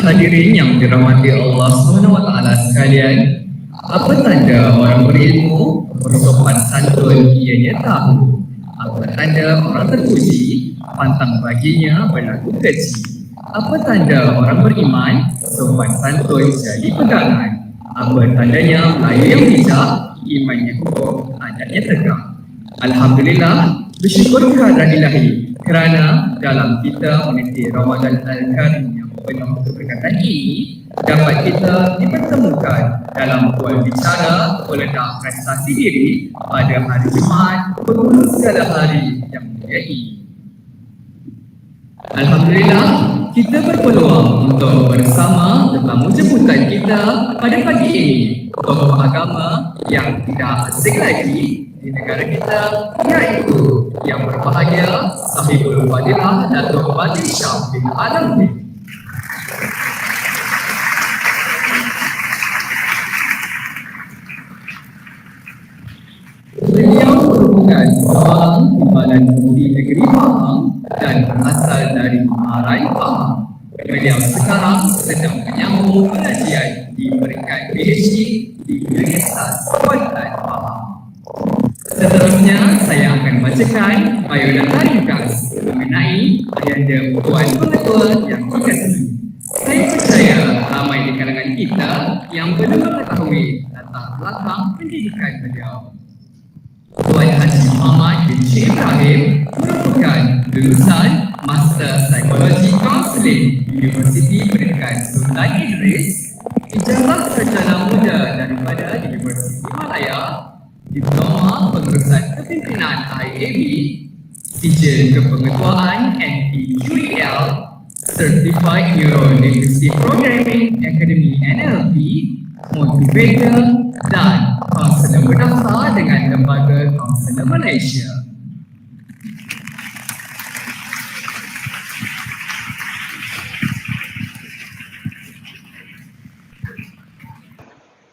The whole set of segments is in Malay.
Hadirin yang dirahmati Allah SWT sekalian, apa tanda orang berilmu, bersopan santun ianya tahu? Apa tanda orang terpuji, pantang baginya berlaku keji? Apa tanda orang beriman, sopan santun jadi pegangan? Apa tandanya Melayu yang bijak, imannya kukuh, adatnya tegak? Alhamdulillah, bersyukur kehadiran ilahi kerana dalam kita meniti Ramadan Al-Karim yang penuh keberkatan ini dapat kita dipertemukan dalam bual bicara peledak prestasi diri pada hari Jumaat berhulu segala hari yang mulia ini. Alhamdulillah, kita berpeluang untuk bersama tetamu jemputan kita pada pagi ini, tokoh agama yang tidak asing lagi di negara kita, iaitu yang berbahagia Sahibul Fadilah Datuk Badri Shah bin Alamuddin. Beliau merupakan seorang timbalan budi negeri Pahang dan berasal dari Marai Pahang. Beliau sekarang sedang menyambung pengajian di peringkat PhD di Universitas Kuantan Pahang. Seterusnya, saya akan bacakan biodata ringkas mengenai Ayahanda Puan Pengetua yang dikasihi. Saya percaya ramai di kalangan kita yang belum mengetahui latar belakang pendidikan beliau. Tuan Haji Muhammad bin Syed Ibrahim merupakan lulusan Master Psikologi Counseling Universiti Pendidikan Sultan Idris, ijazah sarjana muda daripada Universiti Malaya, Diploma Pengurusan Kepimpinan IAB, Sijil Kepengetuaan NPQEL, Certified Neuro-Linguistic Programming Academy NLP, Motivator, dan Kaunselor berdaftar dengan Lembaga Kaunselor Malaysia.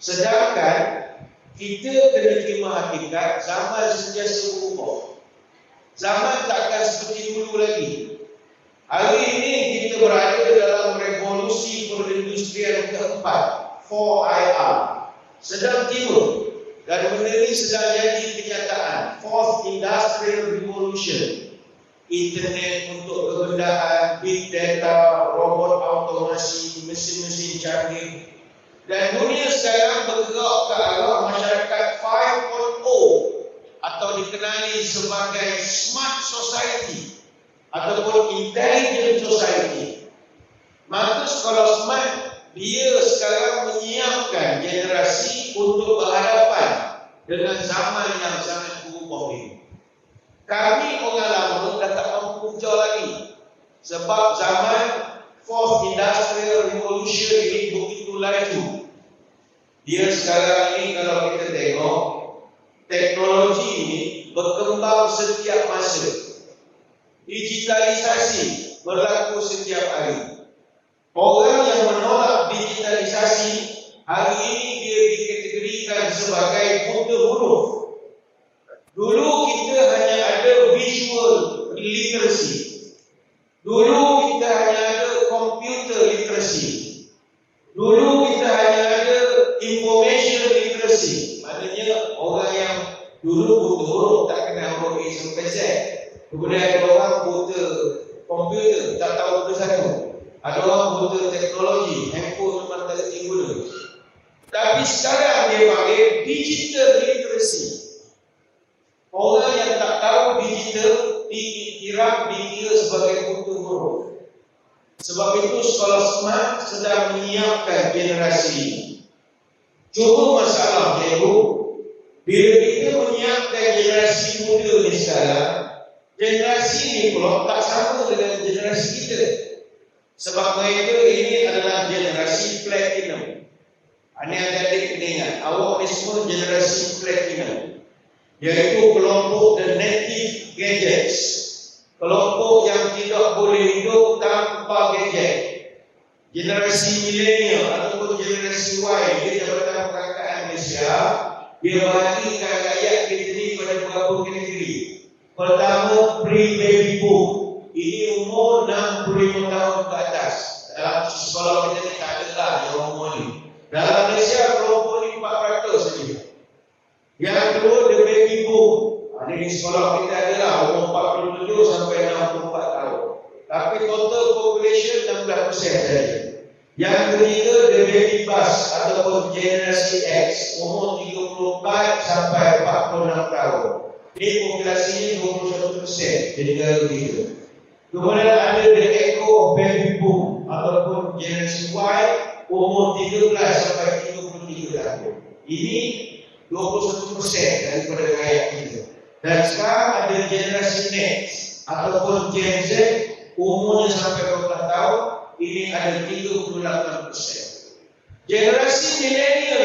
Sedangkan kita kena terima hakikat zaman sentiasa berubah. Zaman takkan seperti dulu lagi. Hari ini kita berada dalam revolusi perindustrian keempat, 4IR, sedang tiba, dan benda ini sedang jadi kenyataan. Fourth Industrial Revolution, internet untuk kebendaan, big data, robot automasi, mesin-mesin canggih. Dan dunia sekarang bergerak ke arah masyarakat 5.0 atau dikenali sebagai smart society ataupun intelligent society. Maka kalau smart, dia sekarang menyiapkan generasi untuk berhadapan dengan zaman yang sangat berubah ini. Kami orang lama dah tak mampu kejar lagi sebab zaman Fourth Industrial Revolution ini begitu laju. Dia sekarang ini kalau kita tengok, teknologi ini berkembang setiap masa. Digitalisasi berlaku setiap hari. Orang yang menolak digitalisasi hari ini dia dikategorikan sebagai buta huruf. Dulu kita hanya ada visual literacy. Dulu kita hanya ada computer literacy. Dulu kita hanya ada information literacy. Maknanya orang yang dulu buta huruf tak kenal huruf A sampai Z. Kemudian ada orang buta komputer tak tahu benda satu. Ada orang buta teknologi, handphone memang tak kerti guna. Tapi sekarang dia panggil digital literacy. Orang yang tak tahu digital dikira sebagai buta huruf. Sebab itu sekolah smart sedang menyiapkan generasi ini. Cuma masalahnya itu, bila kita menyiapkan generasi muda ni sekarang, generasi ini pula tak sama dengan generasi kita. Sebab mereka ini adalah generasi platinum. Ini adik-adik kena ingat, awak ni semua generasi platinum, iaitu kelompok the native gadgets, kelompok yang tidak boleh hidup tanpa gadget. Generasi milenial ataupun generasi Y di Jabatan Perangkaan Malaysia, dia bahagikan rakyat kita ni pada beberapa kategori. Pertama, pre-baby boom, ini umur 65 tahun ke atas. Dalam sekolah kita ni tak ada lah yang umur ni. Dalam Malaysia kelompok ni 4% saja. Yang kedua, the baby boom. Ini sekolah kita adalah umur 47 sampai 64 tahun. Tapi total population 16% saja. Yang ketiga, the baby bust ataupun generasi X, umur 34 sampai 46 tahun. Ini populasinya 21% di negara kita. Kemudian ada the echo of baby boom ataupun generasi Y, umur 13 sampai 33 tahun. Ini 21% daripada rakyat kita. Dan sekarang ada generasi next ataupun Gen Z, umurnya sampai 12 tahun. Ini ada 38%. Generasi milenial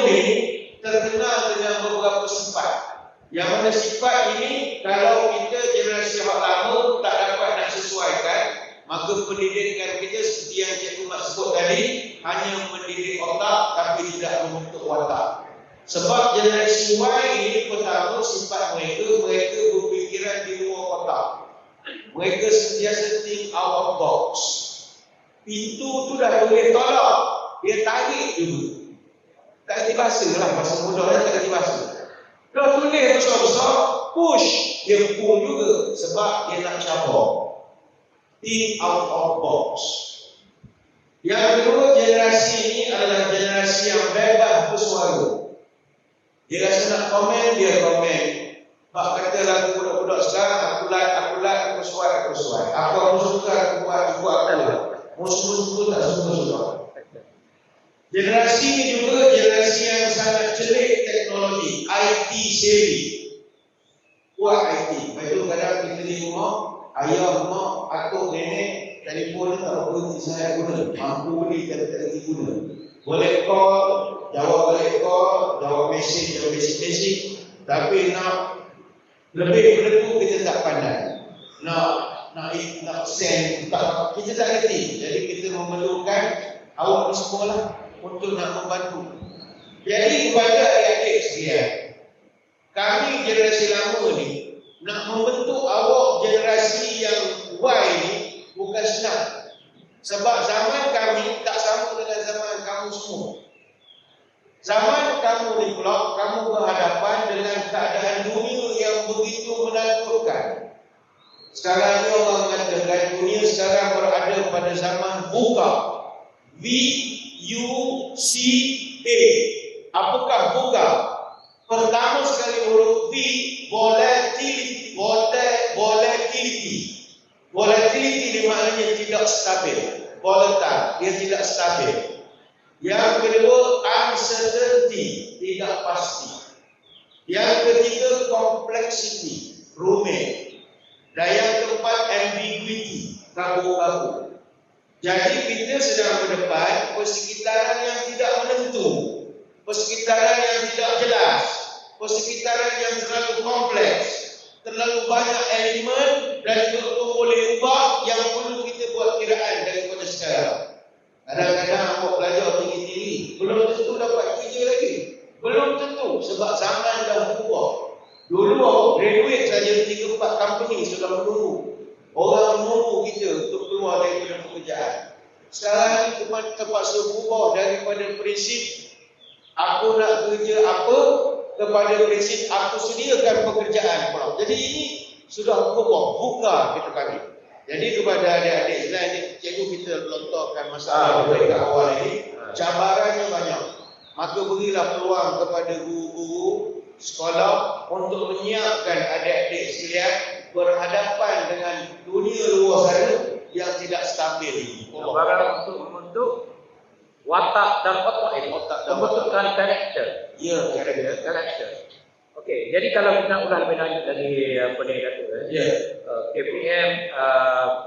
ini terkenal dengan beberapa sifat. Yang mana sifat ini kalau kita generasi yang lama tak dapat nak sesuaikan, maka pendidikan kita seperti yang Cikgu Mat sebut tadi, hanya mendidik otak tapi tidak membentuk watak. Sebab generasi Y ini pertama sifat mereka berfikiran di luar otak. Mereka sentiasa think out of box. Pintu tu dah boleh tolak, dia tarik juga. Tak kerti bahasa lah, bahasa mudahnya tak kerti bahasa. Dah tulis besar-besar, push, dia pull juga sebab dia nak cabar. Think out of box. Yang kedua, generasi ini adalah generasi yang bebas bersuara. Dia rasa nak komen, dia komen. Pak kata lagu budak-budak sekarang, aku like, aku suai. Apa aku suka, aku buat, aku lah. Musuh-musuh tak suka. Generasi ini juga generasi yang sangat celik teknologi, IT savvy. Kuat IT. Lepas itu kadang kita di rumah, ayah, mak, atuk, nenek, telefon tak berhenti saya guna. Mampu beli, tak berhenti guna. Boleh call, jawab boleh call, jawab mesej, jawab mesej. Tapi nak lebih daripada itu kita tak pandai. Nak send, kita tak kerti. Jadi kita memerlukan awak ni semua lah untuk nak membantu. Jadi kepada adik-adik sekalian, kami generasi lama ni nak membentuk awak generasi yang Y ni bukan senang. Sebab zaman kami tak sama dengan zaman kamu semua. Zaman kamu ni pula, kamu berhadapan dengan keadaan dunia yang begitu menakutkan. Sekarang ni orang mengatakan dunia sekarang berada pada zaman VUCA. V-U-C-A. Apakah VUCA? Pertama sekali huruf V, volatility. Volatility ni maknanya tidak stabil. Volatile, dia tidak stabil. Yang kedua, uncertainty, tidak pasti. Yang ketiga, complexity, rumit. Dan yang keempat, ambiguity, kabur-kabur. Jadi kita sedang berdepan persekitaran yang tidak menentu, persekitaran yang tidak jelas, persekitaran yang terlalu kompleks, terlalu banyak elemen dan juga boleh ubah yang perlu kita buat kiraan daripada sekarang. Kadang-kadang awak belajar tinggi-tinggi, belum tentu dapat kerja lagi. Belum tentu sebab zaman dah berubah. Dulu awak graduate saja 3-4 company sudah menunggu. Orang menunggu kita untuk keluar daripada pekerjaan. Sekarang kita terpaksa berubah daripada prinsip aku nak kerja apa kepada prinsip aku sediakan pekerjaan pula. Jadi ini sudah berubah, buka kita kami. Jadi kepada adik-adik selain cikgu kita lontarkan masalah mereka awal ini, cabarannya banyak. Maka berilah peluang kepada guru-guru sekolah untuk menyiapkan adik-adik sekalian berhadapan dengan dunia luar sana yang tidak stabil. Cabaran untuk membentuk watak dan otak ini, pembentukan karakter. Ya, karakter. Okey, jadi kalau kita ulang lebih lanjut dari apa yang kata, KPM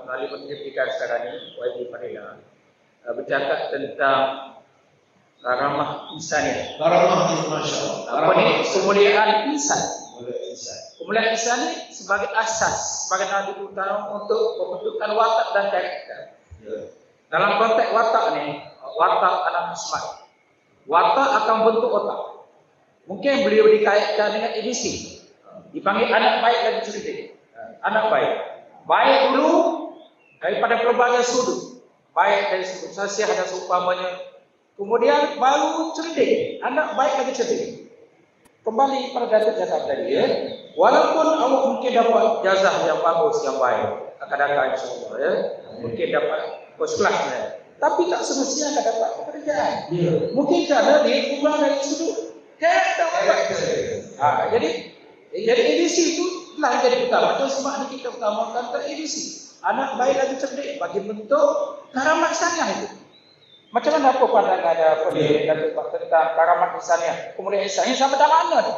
melalui Menteri Pendidikan sekarang ini, YB Fadila, bercakap tentang ramah insaniah. Ramah insaniah. Apa ni? Kemuliaan insan. Kemuliaan insan ni sebagai asas, sebagai nadi utama untuk pembentukan watak dan karakter. Dalam konteks watak ni, watak anak smart. Watak akan bentuk otak. Mungkin beliau dikaitkan dengan edisi. Dipanggil anak baik dan cerdik. anak baik. Baik dulu daripada pelbagai sudut. Baik dari sudut sosial dan seumpamanya. Kemudian baru cerdik. Anak baik lagi cerdik. Kembali pada Datuk cakap tadi ya. Walaupun awak mungkin dapat jazah yang bagus, yang baik, akan datang insya-Allah ya. Mungkin dapat first class ya. Tapi tak semestinya akan dapat pekerjaan. Mungkin kerana dia kurang dari sudut karakter. Jadi edisi itu telah jadi utama. Itu sebab kita utamakan ke edisi. Anak baik lagi cerdik bagi bentuk karamat saniah itu. Macam mana apa pandangan pendidikan tentang karamat insaniah? Kemudian insaniah sampai tak mana tu?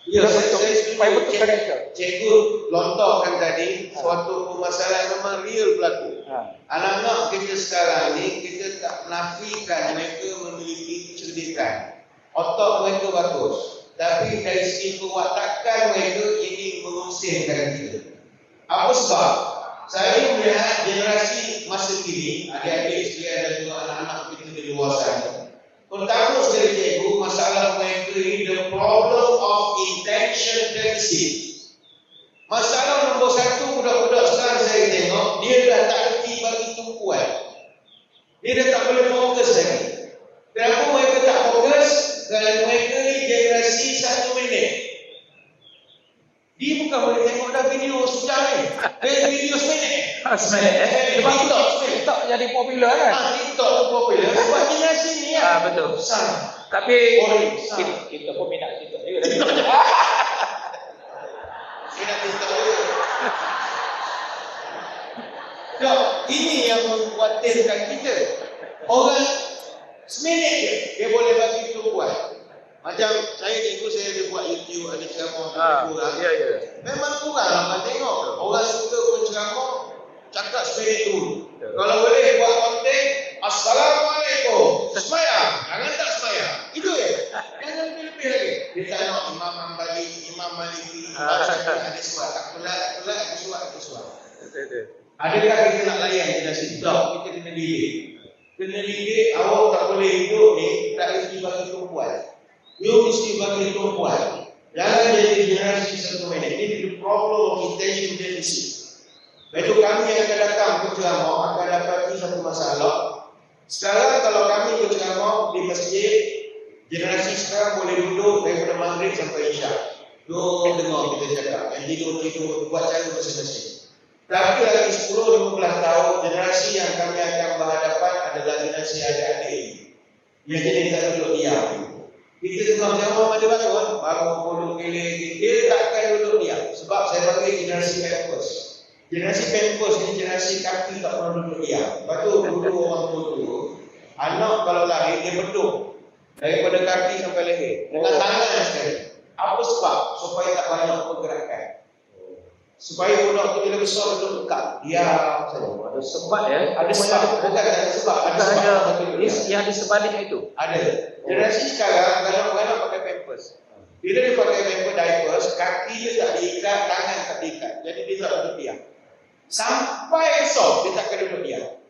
Ya, supaya betul karakter. Cikgu lontarkan tadi suatu permasalahan memang real berlaku. Anak-anak kita sekarang ni kita tak nafikan mereka memiliki kecerdikan. Otak mereka bagus. Tapi dari segi perwatakan mereka ini mengusirkan kita. Apa sebab? Saya melihat generasi masa kini, adik-adik sekalian dan juga anak-anak kita di luar sana. Pertama sekali cikgu, masalah mereka ini the problem of intention deficit. Masalah nombor satu, budak-budak sekarang saya tengok, dia dah tak kerti bagi tumpuan. Dia dah tak boleh fokus lagi. Kenapa mereka tak fokus? Kerana mereka ni generasi 1 minit. Dia bukan boleh tengok dah video sejam ni. Dia video seminit. Sebab TikTok jadi popular kan? TikTok tu popular. Sebab generasi ni ya. Betul. Besar. Tapi kita pun minat TikTok juga. Minat TikTok juga. Dok, ini yang mengkhawatirkan kita. Orang seminit dia boleh bagi tumpuan. Macam saya cikgu, saya ada buat YouTube, ada ceramah kurang. Memang kurang orang tengok. Orang suka penceramah cakap seminit dulu. Kalau boleh buat konten, Assalamualaikum. Sembahyang, jangan tak sembahyang. Itu je. Jangan lebih-lebih lagi. Dia tak nak Imam Ambali, Imam Maliki, ada suat, tak tolak, ada suat. Adakah kita nak layan generasi? Tak, kita kena didik. Kena didik, awak tak boleh hidup ni, tak mesti bagi tumpuan. You mesti bagi tumpuan. Jangan jadi generasi 1 minit. Ini the problem of intention deficit. Itu kami yang akan datang berceramah akan dapati satu masalah. Sekarang kalau kami berceramah di masjid, generasi sekarang boleh duduk daripada maghrib sampai isyak. Duduk dengar kita cakap. Yang tidur buat cara masing-masing. Tapi lagi 10-15 tahun, generasi yang kami akan berhadapan adalah generasi adik-adik ini. Yang jenis tak duduk diam. Kita tengah jawab pada baru duduk keliling. Dia takkan duduk diam. Sebab saya panggil generasi Pampers. Generasi Pampers ni generasi kaki tak pernah duduk diam. Lepas tu dulu orang tua, anak kalau lahir dia beduk daripada kaki sampai leher dengan tangan sekali. Apa sebab? Supaya tak banyak pergerakan. Supaya budak tu bila besar duduk dekat diam saja. Ada sebab ya. Ada sebab. Bukan ada sebab. Ada sebab. Yang di sebaliknya itu. Ada. Generasi sekarang anak-anak pakai Pampers. Bila dia pakai Pampers diapers, kaki dia tak diikat, tangan tak diikat. Jadi dia tak duduk diam. Sampai esok dia tak kena duduk diam.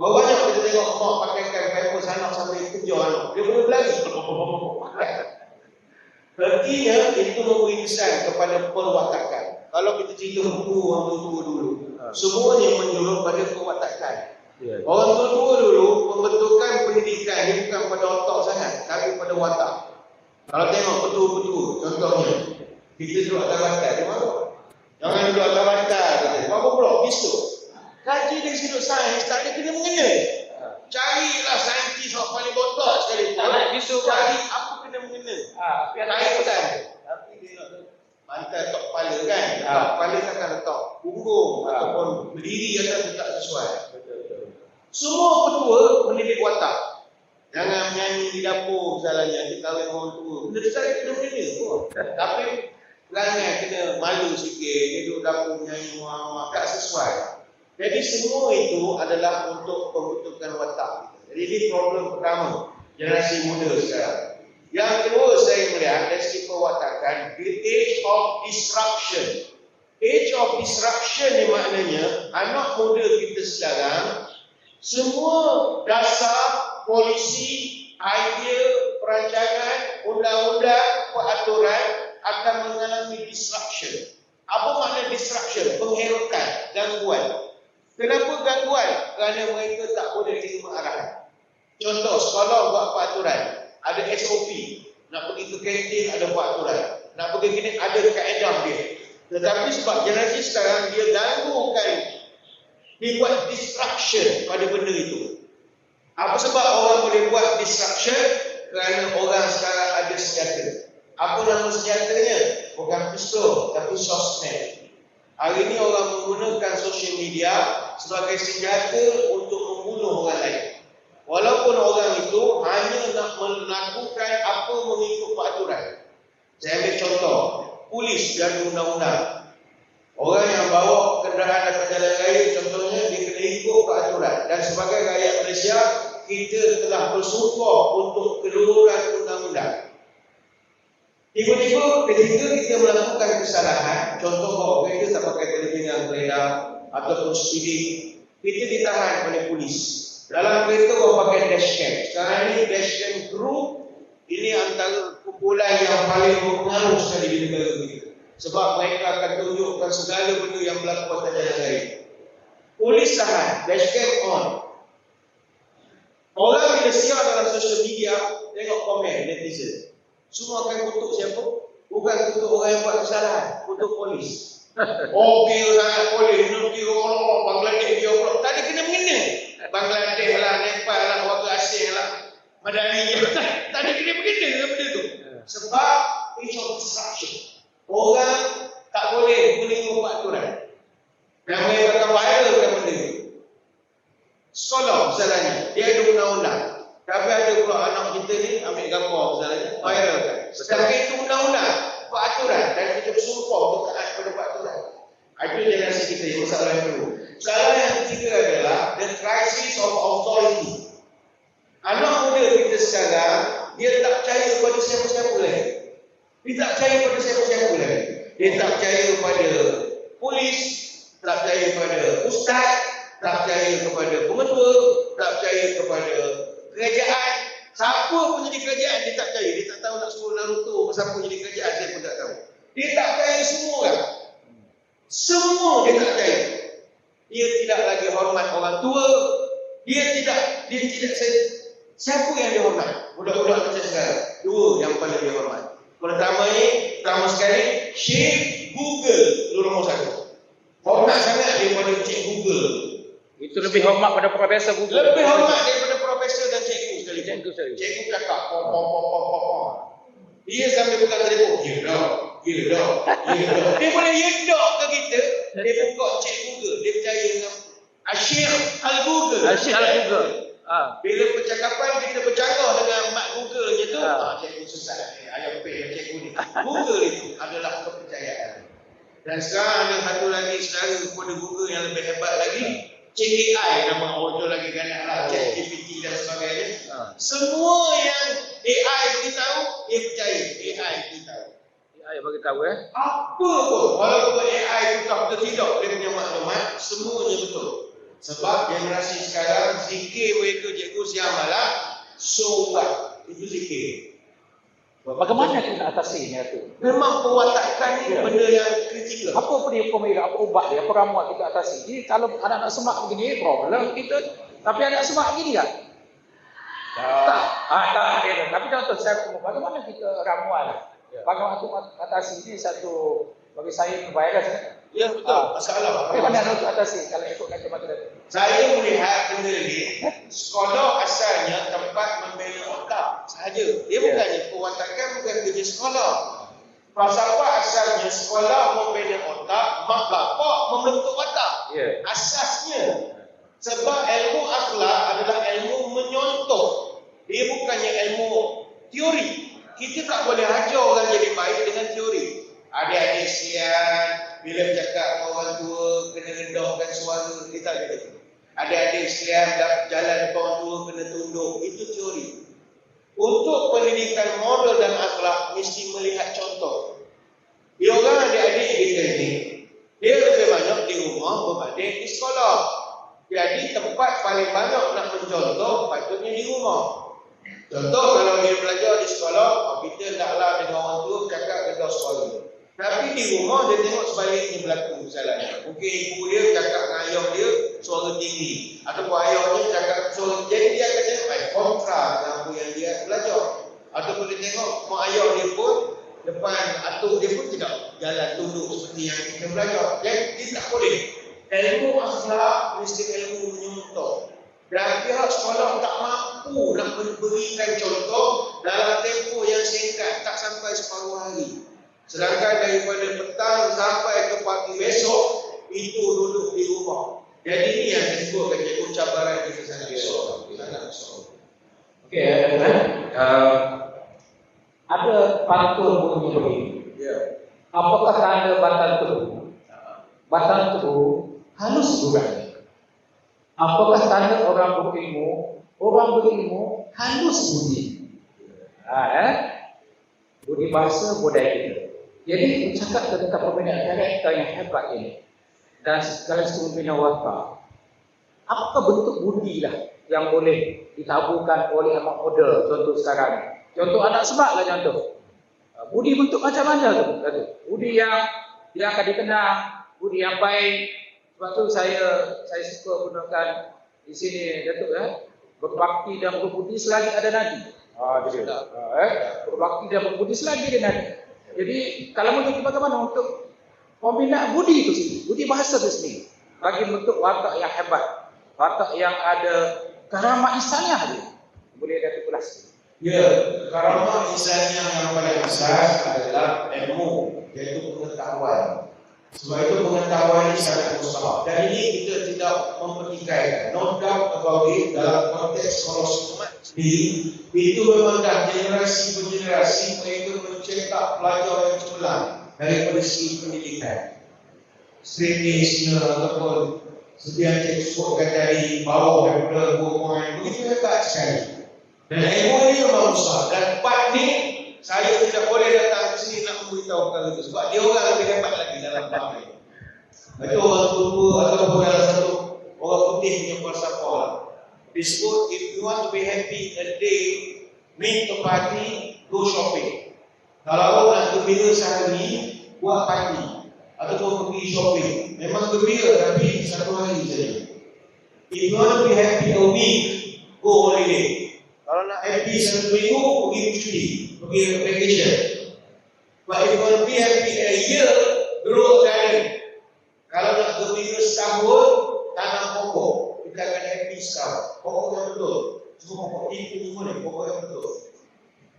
Berapa banyak kita tengok mak pakaikan Pampers anak sampai kejar anak. Dia boleh berlari. Artinya itu memberi kesan kepada perwatakan. Kalau kita cerita buku orang tua dulu, semuanya menjurus pada perwatakan. Orang tua dulu pembentukan pendidikan dia bukan pada otak sangat, tapi pada watak. Kalau tengok betul-betul, contohnya kita duduk atas bantal, dia mahu. Jangan duduk atas bantal, apa pula? Bisu. Kaji dari sudut sains, tak ada kena mengena. Carilah saintis yang paling botak sekali. Cari apa kena mengena. Kaitan. Tapi dia nak bantal tok kepala kan. Tok kepala takkan letak punggung ataupun berdiri atas tu tak sesuai. Semua petua mendidik watak. Jangan menyanyi di dapur misalnya, kita kahwin orang tua. Benda saya kena mengena pun. Tapi pelanggan kena malu sikit, duduk dapur menyanyi muak-muak, tak sesuai. Jadi semua itu adalah untuk pembentukan watak. Jadi ini problem pertama generasi muda sekarang. Yang kedua saya melihat dari segi perwatakan, the age of disruption. Age of disruption ni maknanya anak muda kita sekarang semua dasar polisi, idea, perancangan, undang-undang, peraturan akan mengalami disruption. Apa makna disruption? Pengherotan, gangguan. Kenapa gangguan? Kerana mereka tak boleh terima arahan. Contoh, sekolah buat peraturan, ada SOP. Nak pergi ke kantin ada peraturan. Nak pergi kini ada kaedah dia. Tetapi sebab generasi sekarang dia ganggukan, dia buat disruption pada benda itu. Apa sebab orang boleh buat disruption? Kerana orang sekarang ada senjata. Apa nama senjatanya? Bukan pistol, tapi sosmed. Hari ini orang menggunakan social media sebagai senjata untuk membunuh orang lain. Walaupun orang itu hanya nak melakukan apa mengikut peraturan. Saya ambil contoh, polis dan undang-undang. Orang yang bawa kenderaan atas jalan raya, contohnya dia kena ikut peraturan. Dan sebagai rakyat Malaysia, kita telah bersumpah untuk keluaran undang-undang. Tiba-tiba ketika kita melakukan kesalahan, contoh bawa kereta tak pakai telefon yang beredar ataupun speeding, kita ditahan oleh polis. Dalam kereta orang pakai dashcam. Sekarang ini dashcam group ini antara kumpulan yang paling berpengaruh sekali di negara kita. Sebab mereka akan tunjukkan segala benda yang berlaku atas jalan raya. Polis tahan, dashcam on. Orang bila siar dalam social media, tengok komen netizen. Semua akan kutuk siapa? Bukan kutuk orang yang buat kesalahan, kutuk polis. Oh, kira sangat polis, kira orang Bangladesh dia orang. Tak ada kena-mengena. Bangladesh lah, Nepal lah, warga asing lah, Madani lah. Tak ada kena-mengena dengan benda tu. Sebab it's of disruption. Orang tak boleh menerima peraturan. Dan mereka akan viralkan benda tu. Sekolah misalnya, dia ada undang-undang. Tapi ada pula anak kita ni ambil gambar misalnya, viralkan. Sedangkan itu undang-undang, peraturan. Dan kita bersumpah untuk taat pada peraturan. Itu generasi kita yang masalah yang kedua. Masalah yang ketiga adalah the crisis of authority. Anak muda kita sekarang, dia tak percaya pada siapa-siapa lagi. Dia tak percaya pada siapa-siapa lagi. Dia tak percaya pada polis, tak percaya pada ustaz, tak percaya kepada pengetua, tak percaya kepada kerajaan. Siapa pun jadi kerajaan, dia tak percaya. Dia tak tahu nak suruh Naruto siapa jadi kerajaan, saya pun tak tahu. Dia tak percaya semua orang. Semua dia tak percaya. Dia tidak lagi hormat orang tua. Dia tidak siapa yang dia hormat? Budak-budak macam sekarang. Dua yang paling dia hormat. Pertama sekali, Syekh Google nombor satu. Hormat sangat daripada Cik Google. Itu lebih hormat pada profesor Google. Lebih hormat daripada profesor dan cikgu sekali. Cikgu cakap pom. Dia sambil buka telefon. Ya dah. Dia boleh yedok ke kita. Dia buka Cik Google. Dia percaya dengan Syekh Al-Google. Syekh Al-Google. Bila percakapan kita bercanggah dengan mak Google-nya tu, cikgu susah. Ayah pay cikgu ni. Google itu adalah kepercayaan. Dan sekarang ada satu lagi saudara kepada Google yang lebih hebat lagi. CAI nama orang lagi ganak lah, ChatGPT dan sebagainya. Semua yang AI beritahu, dia percaya. AI beritahu. AI bagi tahu Apa pun, walaupun AI itu tak betul tidak, dia punya maklumat, semuanya betul. Sebab generasi sekarang, zikir mereka cikgu siang malam, so what? Itu zikir. Bagaimana kita nak atasinya tu? Memang perwatakan ni benda yang kritikal. Apa dia pemerintah, apa ubat dia, apa ramuan kita atasi. Jadi kalau anak-anak semak begini, problem kita. Tapi anak semak begini tak? Tak. Tapi contoh saya, bagaimana kita ramuan? Bagaimana untuk atasi ini satu, bagi saya virus. Ya betul, masalah. Bagaimana untuk atasi kalau ikut kata tadi? Saya melihat benda ni, sekolah asalnya tempat membina otak sahaja. Dia bukannya perwatakan, bukan kerja sekolah. Falsafah asalnya sekolah membina otak, mak bapak membentuk otak. Asasnya. Sebab ilmu akhlak adalah ilmu menyontoh. Dia bukannya ilmu teori. Kita tak boleh ajar orang jadi baik dengan teori. Adik-adik sekalian, bila bercakap dengan orang tua, kena rendahkan suara, dia tak ada. Adik-adik sekalian, jalan depan orang tua, kena tunduk. Itu teori. Untuk pendidikan moral dan akhlak, mesti melihat contoh. Dia orang adik-adik kita ni, dia lebih banyak di rumah berbanding di sekolah. Jadi tempat paling banyak nak mencontoh, patutnya di rumah. Contoh, kalau dia belajar di sekolah, kita taklah dengan orang tua cakap rendah suara. Tapi Tapi di rumah dia tengok sebaliknya berlaku kesalahannya. Mungkin ibu dia cakap dengan ayah dia suara tinggi, ataupun ayahnya cakap suara, jadi dia akan tengok kontra dengan apa yang dia belajar. Ataupun dia tengok mak ayah dia pun depan atuk dia pun tidak jalan tunduk seperti yang kita belajar. Jadi dia tak boleh. Ilmu akhlak mesti ilmu menyontoh. Dan pihak sekolah tak mampu nak memberikan contoh dalam tempoh yang singkat, tak sampai separuh hari. Sedangkan daripada petang sampai ke pagi besok, itu duduk di rumah. Jadi ini yang disebutkan cikgu cabaran kita sangat besar. Okey, ada pantun bunyi begini. Apakah tanda batang tubuh? Batang tubuh halus bukan? Apakah tanda orang berilmu? Orang berilmu halus budi. Budi bahasa budaya kita. Jadi bercakap tentang pembinaan karakter yang hebat ini dan sekaligus pembinaan watak. Apakah bentuk budi lah yang boleh ditaburkan oleh anak muda? Contoh sekarang, contoh anak sebab lah contoh. Budi bentuk macam mana tu? Budi yang akan dikenang, budi yang baik. Sebab tu saya suka gunakan di sini Datuk berbakti dan berbudi selagi ada nadi. Berbakti dan berbudi selagi ada nadi. Jadi kalau menurut bagaimana untuk pembinaan budi itu sendiri, budi bahasa itu sendiri, bagi bentuk watak yang hebat, watak yang ada karamah insaniah dia. Boleh Datuk ulas? Ya, karamah insaniah yang paling asas adalah ilmu, iaitu pengetahuan. Sebab itu pengetahuan ini sangat mustahak. Dan ini kita tidak mempertikaikan. No doubt about it, dalam konteks sekolah sekolah sendiri, itu memang dah generasi per generasi mereka mencetak pelajar yang cemerlang daripada segi pendidikan. Strategisnya ataupun sedia cikgu sebutkan dari bawah daripada 2 poin, begitu hebat sekali. Dan ilmu ini memang besar. Dan part ni saya tidak boleh datang ke sini nak memberitahu perkara itu. Sebab dia orang lebih hebat lagi dalam bab ini. Itu orang tua ataupun dalam satu orang putih punya falsafah lah. Disebut, if you want to be happy a day, meet to party, go shopping. Kalau orang nak gembira sehari, buat party ataupun pergi shopping. Memang gembira tapi satu hari saja. If you want to be happy a week, go holiday. Kalau nak happy satu minggu, pergi cuti, pergi vacation. But if you want to be happy a year, grow a garden. Kalau nak gembira setahun, tanam pokok, kita akan happy setahun. Pokok yang betul. Semua pokok itu semua ni, pokok yang betul.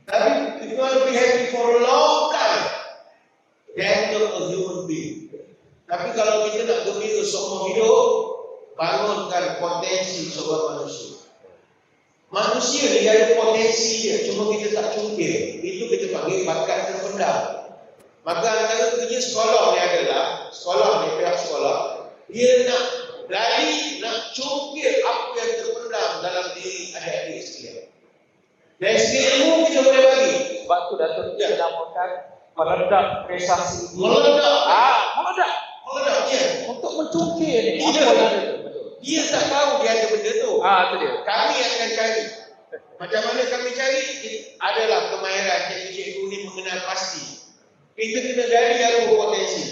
Tapi if you want to be happy for a long time, then you're a human being. Tapi kalau kita nak gembira seumur hidup, bangunkan potensi seorang manusia. Manusia ni ada potensi dia, cuma kita tak cungkil. Itu kita panggil bakat terpendam. Maka antara kerja sekolah ni adalah, sekolah ni, pihak sekolah, dia nak gali, nak cungkil apa yang terpendam dalam diri adik-adik sekalian. Dari segi ilmu kita boleh bagi. Sebab tu Datuk kita namakan meledak prestasi. Meledak. Meledak, ya. untuk mencungkil ni. Iya. Apa yang ada tu? Dia tak tahu dia ada benda tu. Itu dia. Kami akan cari. Macam mana kami cari? Adalah kemahiran cikgu-cikgu ni mengenal pasti. Kita kena gali yang berpotensi.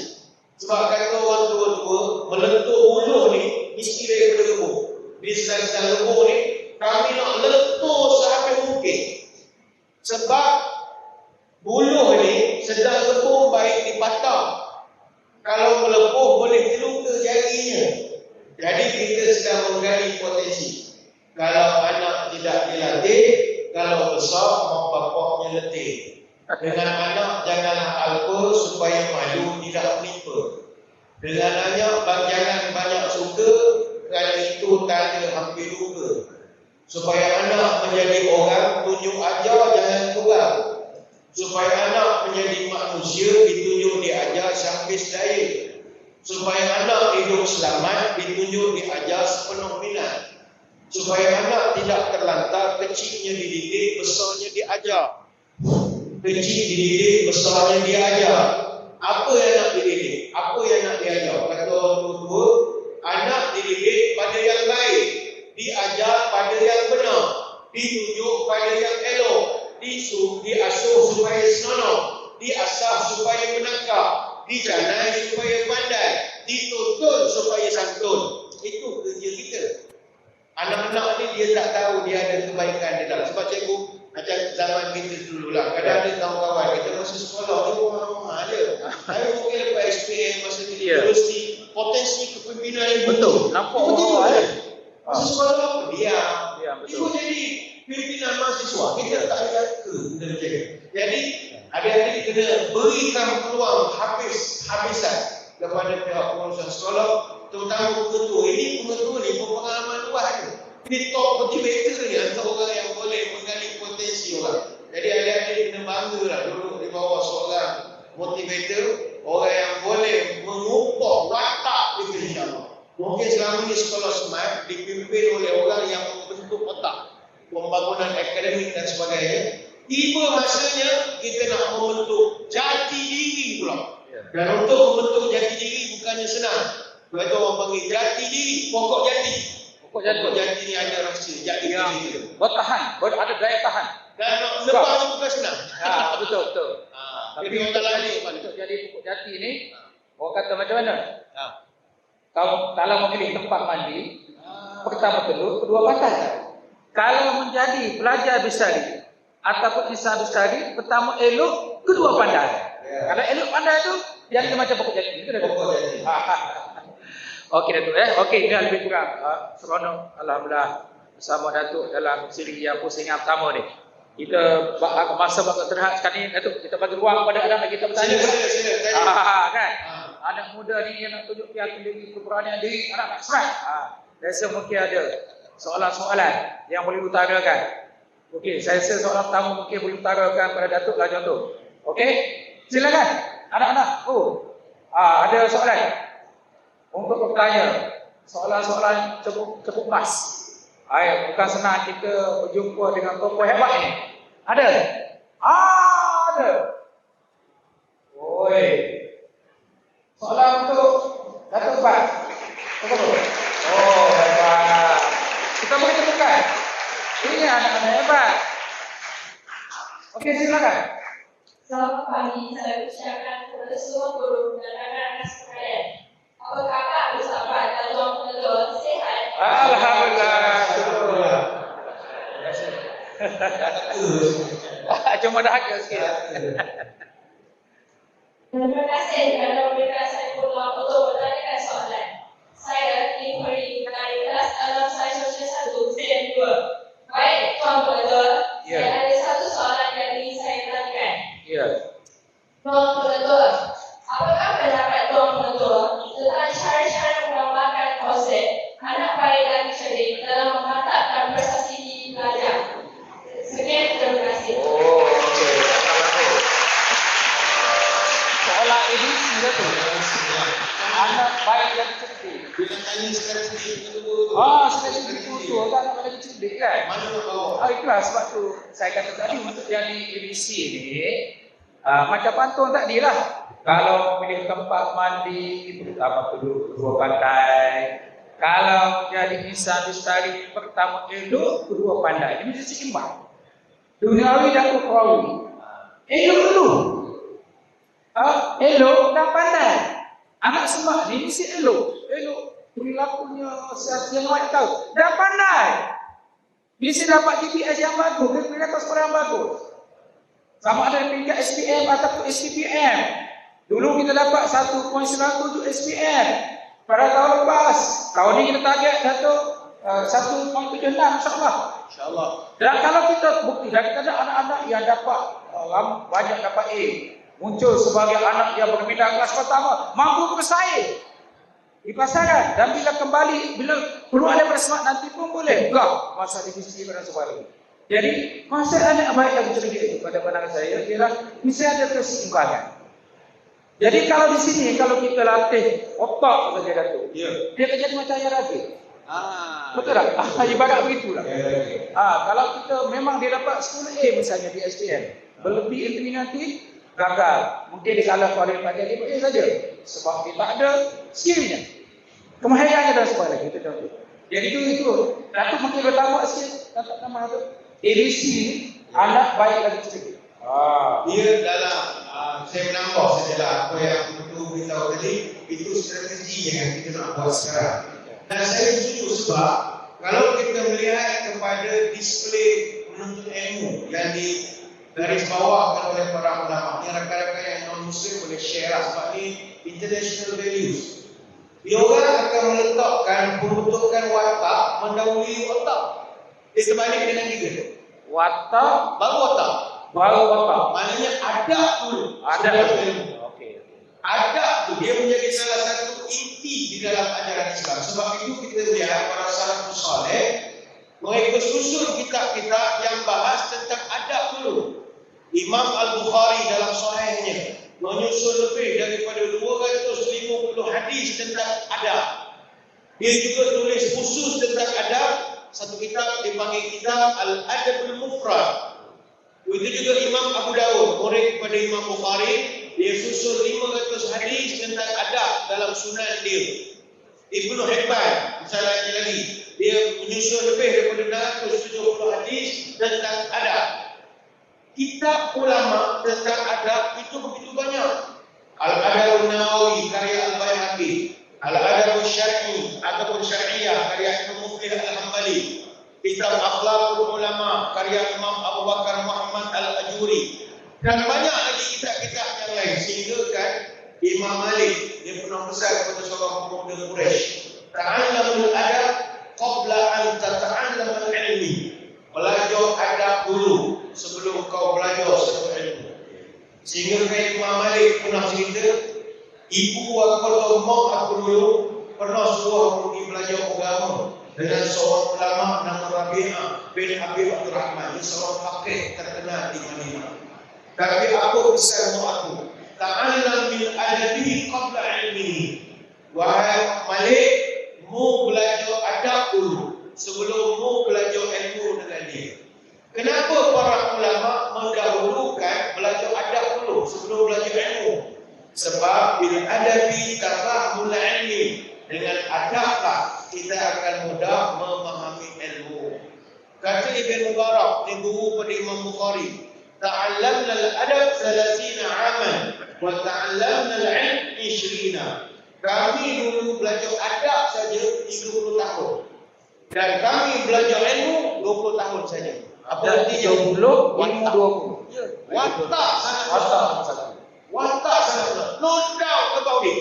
Sebab kata orang tua-tua, meletup buluh ni mesti daripada lembu. Di sedang-sedang lembu ni, kami nak letup sehabis mungkin. Sebab buluh ni sedang lembu baik dipatah. Kalau melepuh boleh terluka jarinya. Jadi kita sedang menggali potensi. Kalau anak tidak dilatih, kalau besar mak bapaknya letih. Dengan anak janganlah alkohol supaya malu tidak menimpa. Dengan anak jangan banyak suka, kerana itu tanda hampir luka. Supaya anak menjadi orang, tunjuk ajar jangan kurang. Supaya anak menjadi manusia, ditunjuk diajar sampai daya. Supaya anak hidup selamat, ditunjuk diajar sepenuh minat. Supaya anak tidak terlantar, kecilnya dididik, besarnya diajar. Kecil dididik, besarnya diajar. Apa yang nak dididik? Apa yang nak diajar? Kata orang tua, anak dididik pada yang baik, diajar pada yang benar, ditunjuk pada yang elok, diasuh supaya senonoh, diasah supaya menangkap, dicanai supaya pandai, dituntun supaya santun. Itu kerja kita. Anak-anak ni dia tak tahu dia ada kebaikan dia dalam. Sebab cikgu macam zaman kita dulu lah. Kadang ada kawan-kawan kita masa sekolah ni rumah-rumah je. Saya mungkin lepas SPM masa kita universiti, potensi kepimpinan yang Betul. Nampak betul. orang Masa sekolah apa? Diam. betul. Itu jadi pimpinan mahasiswa. Kita tak ada jangka. Jadi adik-adik kena berikan peluang habisan kepada pihak pengurusan sekolah, terutama pengetua. Ini pengetua ni berpengalaman luas ni. Ini top motivator ni antara orang yang boleh menggali potensi orang. Jadi adik-adik kena bangga lah duduk di bawah seorang motivator, orang yang boleh mengubah watak kita, insyaAllah. Mungkin selama ini sekolah smart dipimpin oleh orang yang membentuk otak, pembangunan akademik dan sebagainya. Tiba masanya kita nak membentuk jati diri pula. Dan untuk membentuk jati diri bukannya senang. Sebab itu orang panggil jati diri, pokok jati. Pokok jati ni ada rahsia, jati diri. Bertahan, ada daya tahan. Dan nak nebang ni bukan senang. Ya, betul. Tapi orang lain untuk jadi pokok jati ni, orang kata macam mana? Kalau memilih tempat mandi, pertama telur, kedua pantai. Kalau menjadi pelajar besari ataupun insan besari, pertama elok, kedua pandai. Kalau elok pandai tu, jadi macam pokok jati. Pokok jati. Okey Datuk Okey, ini lebih kurang seronok alhamdulillah bersama Datuk dalam siri yang pusingan pertama ni. Kita masa bakal terhad sekarang ni Datuk, kita bagi ruang kepada anak kita bertanya. Sila. Kan? Anak muda ni yang nak tunjuk keyakinan diri, keberanian diri, anak nak serat. Rasa mungkin ada soalan-soalan yang boleh utarakan. Okey, saya rasa soalan pertama mungkin boleh utarakan pada Datuk lah contoh. Okey? Silakan anak-anak. Ada soalan untuk bertanya. Soalan-soalan cukup mas. Bukan senang kita berjumpa dengan tokoh hebat ni. Ada? Ada. Oi. Soalan untuk Datuk Bat. Hebat. Kita boleh temukan. Ini anak-anak hebat. Okey, silakan. Selamat pagi, saya ucapkan kepada semua guru dan rakan-rakan sekalian. Apa khabar bersama dan tuan penonton sihat? Alhamdulillah. Cuma dah agak sikit. Terima kasih kerana memberikan saya peluang untuk bertanyakan soalan. Saya inquiry dari kelas alam sains sosial 1, SEM 2. Baik, tuan penonton, saya ada satu soalan yang ingin saya tanyakan. Ya. Tuan penonton, apakah pendapat tuan penonton tentang cara-cara menggambarkan konsep anak baik dan cerdik dalam memantapkan prestasi di belajar? Sekian, terima kasih. Okey. Soalan ini sudah tu. Anak baik dan cerdik. Bila tanya strategi itu, Strategi itu kan anak lagi cerdik kan? mana nak bawa? Itulah sebab tu saya kata tadi untuk yang di ABC ni macam pantun tadi lah. Kalau pilih tempat mandi, pertama kedua pantai. Kalau jadi insan bestari, pertama elok, kedua pandai. Ini mesti seimbang. Duniawi dan ukhrawi. Elok dulu. Elok dan pandai. Anak semak ni mesti elok. Perilakunya yang awak tahu. Dan pandai. Mesti dapat GPS yang bagus, perilaku sekolah yang bagus. Sama ada peringkat SPM ataupun SPPM. Dulu kita dapat 1.97 SPM. Pada tahun lepas, tahun ni kita target Datuk 1.76 insyaAllah. InsyaAllah. Dan kalau kita bukti, dan kita ada anak-anak yang dapat banyak dapat A, muncul sebagai anak yang berminat kelas pertama, mampu bersaing di pasaran. Dan bila kembali, bila keluar daripada smart nanti pun boleh enggak masa divisi dan sebagainya. Jadi konsep anak baik dan cerdik itu pada pandangan saya ialah mesti ada keseimbangan. Jadi kalau di sini kalau kita latih otak saja Datuk, dia akan jadi macam yang rajin. Betul tak? Ibarat begitulah. Kalau kita memang dia dapat 10 A misalnya di SPM, berlebih ilmu nanti gagal. Mungkin dia kalah pada pada 5 A saja sebab dia tak ada skillnya, kemahirannya dan sebagainya. Kita contoh. Jadi itu Datuk mungkin bertambah sikit Datuk nama Datuk. ABC anak baik lagi cerdik. Dia dalam saya menambah sajalah apa yang betul beritahu tadi, itu strategi yang kita nak buat sekarang. Dan saya setuju sebab kalau kita melihat kepada display menuntut ilmu yang di garis bawah oleh para ulama, yang rakan-rakan yang non-Muslim boleh share lah, sebab ni international values. Dia orang akan meletakkan pembentukan watak mendahului otak. Dia terbalik dengan kita. Watak Baru otak. baru watak. Maknanya adab dulu. Ada sebelum ilmu. Okey. Adab tu dia menjadi salah satu inti di dalam ajaran Islam. Sebab itu kita lihat para salafus saleh mereka susun kitab-kitab yang bahas tentang adab dulu. Imam Al-Bukhari dalam sahihnya menyusun lebih daripada 250 hadis tentang adab. Dia juga tulis khusus tentang adab. Satu kitab dipanggil kitab Al-Adabul Mufrad. Itu juga Imam Abu Daud, murid kepada Imam Bukhari, dia susun 500 hadis tentang adab dalam sunan dia. Ibnu Hibban, misalnya lagi, dia menyusun lebih daripada 670 hadis tentang adab. Kitab ulama tentang adab itu begitu banyak. Al-Adabun Nawawi karya Al-Baihaqi, Al-Adabul Syar'i ataupun Syariah karya Ibnu Muflih Al-Hambali, kitab Akhlaqul Ulama karya Imam Abu Bakar Muhammad Al-Ajuri, dan banyak lagi kitab-kitab yang lain. Sehingga kan Imam Malik dia pernah pesan kepada seorang pemuda Quraisy, ta'allamul adab qabla an tata'allamul ilmi. Belajar adab dulu sebelum kau belajar satu ilmu. Sehingga kan Imam Malik pernah cerita, ibu aku atau mak aku dulu pernah suruh aku pergi belajar agama dengan seorang ulama nama Rabi'ah bin Abi Abdurrahman. Dia seorang faqih terkenal di Madinah. Tapi aku pesan mak aku, ta'allam min adabi qabla ilmi. Wahai Malik, mu belajar adab dulu sebelum mu belajar ilmu dengan dia. Kenapa para ulama mendahulukan belajar adab dulu sebelum belajar ilmu? Sebab bila adabi tafahmul ilmi, dengan adablah kita akan mudah memahami ilmu. Kata Ibn Mubarak, ni guru pada Imam Bukhari, ta'allamna al-adab 30 aman wa ta'allamna al-ilm 20. Kami dulu belajar adab saja 30 tahun. Dan kami belajar ilmu 20 tahun saja. Apa artinya? 20, ilmu 20. Ya, watak sangat Watak besar. satu. Watak sangat besar. No doubt about it.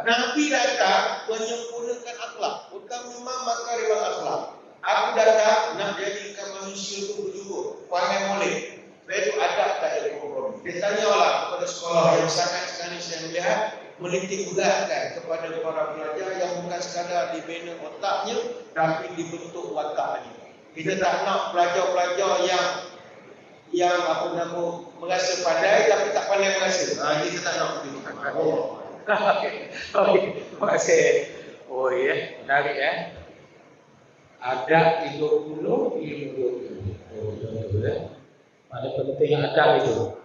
Nabi datang menyempurnakan akhlak. Bukan memang makarimul akhlak. Aku datang nak jadikan manusia itu berjubur, pandai molek. Sebab itu adab tak ada kompromi. Dia tanyalah kepada sekolah yang sangat sekali saya melihat menitik beratkan kepada para pelajar yang bukan sekadar dibina otaknya, tapi dibentuk wataknya. Kita tak nak pelajar-pelajar yang apa nama merasa pandai tapi tak pandai merasa. Kita tak nak begitu. Okey, terima kasih. Oh ya, menarik ya. Adab 30, ilmu 20. Oh betul ya. Ada penting adab itu.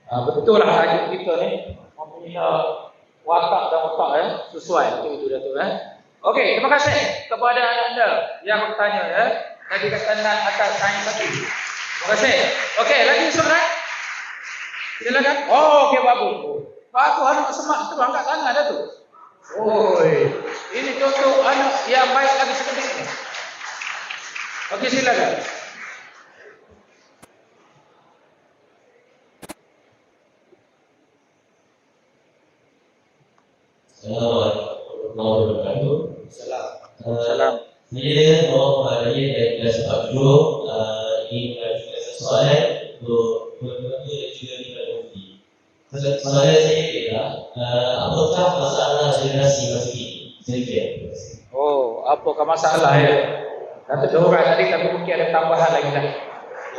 Betul lah tajuk kita ni. Mempunyai watak dan otak ya, sesuai itu Datuk ya. Okey, terima kasih kepada anda yang bertanya ya. Tadi keterangan atas sains tadi. Terima kasih. Okey, lagi soalan? Silakan. Oh, okey bagus. Bagus anak semak tu angkat tangan dah tu. Oi, ini contoh anak yang baik lagi sekali ini. Okey, silakan. Assalamualaikum warahmatullahi wabarakatuh. Salam. Saya dari kelas 40 ingin mengajukan soalan untuk Tuan-Tuan dan juga Tuan Mufti. Soalan saya ialah apakah masalah generasi masa kini? Terima kasih. Oh, apakah masalah ya? Kata dua orang tadi tapi mungkin ada tambahan lagi lah.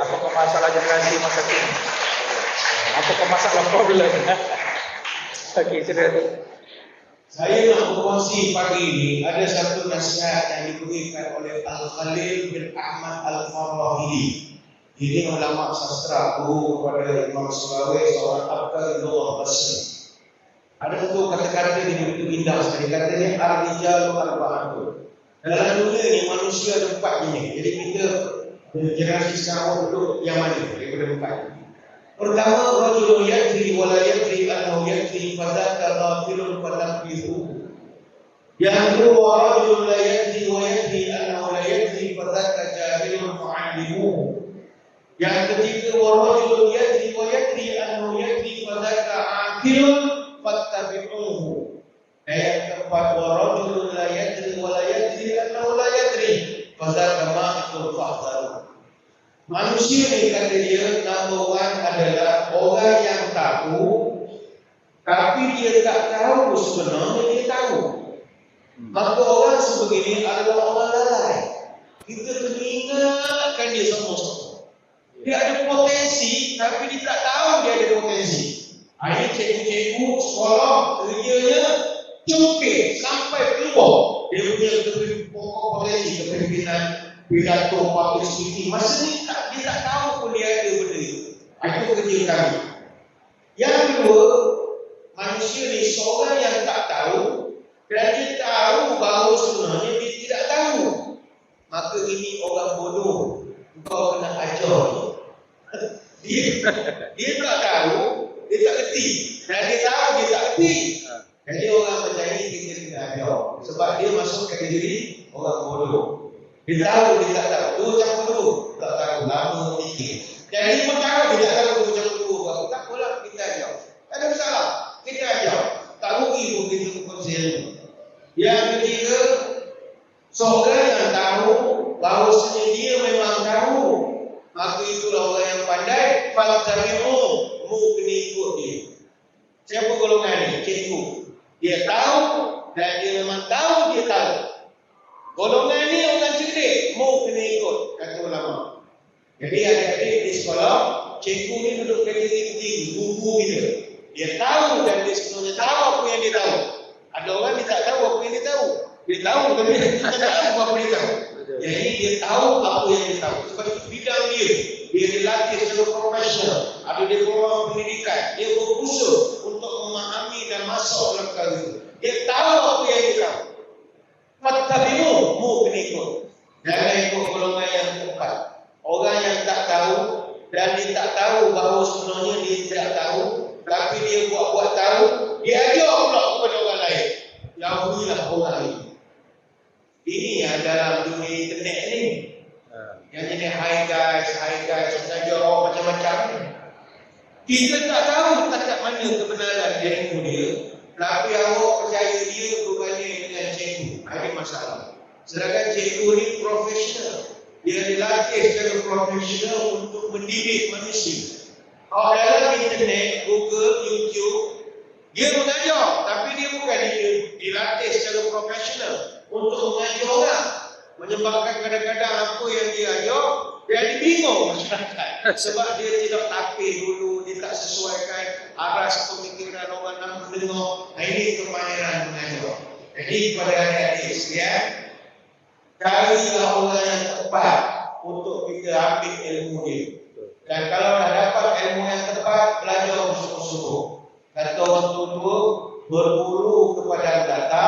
Apakah masalah generasi masa kini? Apakah masalah problem? Okey, silakan. Saya nak berkongsi pagi ini ada satu nasihat yang diberikan oleh Al-Khalil bin Ahmad Al-Farahili. Ini ulama sastra, guru kepada Imam Sulawi, seorang Abdullah Basri. Ada satu kata-kata yang begitu indah sekali. Katanya Ar-Rijalu Arba'atun. Dalam dunia ni manusia ada 4 jenis. Jadi kita generasi sekarang duduk yang mana daripada 4? Pertama, rajulun yadri wa la yadri annahu yadri fadzaka ghafilun fatanbihu. Yang kedua, rajulun la yadri wa yadri annahu la yadri fadzaka jahilun fa'allimuhu. Yang ketiga, wa rajulun yadri wa yadri annahu yadri fadzaka aqilun fattabi'uhu. Yang keempat, wa rajulun la yadri wa la yadri annahu la yadri fadzaka ma'ikul fahdharu. Manusia ni kata dia number one adalah orang yang tahu, tapi dia tak tahu sebenarnya dia tahu. Maka orang sebegini adalah orang lalai. Kita kena ingatkan dia sama-sama. Dia ada potensi, tapi dia tak tahu dia ada potensi. Ini cikgu-cikgu sekolah kerjanya cungkir sampai keluar. Dia punya pokok potensi kepimpinan, pidato, public speaking. Masa ni dia tak tahu pun dia ada benda itu. Itu kerja kami. Yang kedua, manusia ni seorang yang tak tahu dan dia tahu bahawa sebenarnya dia tidak tahu. Maka ini orang bodoh. Kau kena ajar dia. Dia tak tahu, dia tak kerti. Dan dia tahu dia tak kerti. Jadi orang macam ini kita kena ajar. Sebab dia masuk kategori orang bodoh. Dia tahu dia tak tahu. Tu macam bodoh. Tak tahu, lama mikir. Jadi dia pun tahu dia tak tahu tu macam bodoh. Tak apalah, kita ajar. Tak ada masalah. Kita ajar. Tak rugi pun kita konsel. Yang ketiga, seorang yang tahu bahawasanya dia memang tahu, maka itulah orang yang pandai. Fattabi'u, mu kena ikut dia. Siapa golongan ni? Cikgu. Dia tahu dan dia memang tahu dia tahu. Golongan ni orang cerdik, mu kena ikut, kata ulama. Jadi adik-adik di sekolah, cikgu ni duduk kategori tinggi, guru kita. Dia tahu dan dia sebenarnya tahu apa yang dia tahu. Ada orang dia tak tahu apa yang dia tahu. Dia tahu tapi dia tak tahu apa dia tahu. Jadi dia tahu apa yang dia tahu. Sebab itu bidang dia. Dia dilatih secara profesional. Ada dia program pendidikan. Dia berusaha untuk memahami dan masuk dalam perkara itu. Dia tahu apa yang dia tahu. Fattabi'u, mu kena ikut. Jangan ikut golongan yang keempat. Orang yang tak tahu dan dia tak tahu bahawa sebenarnya dia tidak tahu, tapi dia buat-buat tahu, dia ajar pula kepada orang lain. Jauhilah orang ini. Ini yang dalam dunia internet ni. Yang jadi hi guys, mengajar orang macam-macam. Kita tak tahu tak mana kebenaran ilmu dia, tapi awak percaya dia berbanding dengan cikgu. Ada masalah. Sedangkan cikgu ni profesional. Dia dilatih secara profesional untuk mendidik manusia. Kalau dalam internet, Google, YouTube, dia mengajar, tapi dia bukan dilatih secara profesional untuk mengajar orang. Menyebabkan kadang-kadang apa yang dia ajar, dia bingung masyarakat. Sebab dia tidak tapih dulu, dia tak sesuaikan aras pemikiran orang nak mendengar. Ini kemahiran mengajar. Jadi kepada adik-adik sekalian, carilah orang yang tepat untuk kita ambil ilmu dia. Dan kalau dah dapat ilmu yang tepat, belajar bersungguh-sungguh. Kata orang tua, berburu kepada data,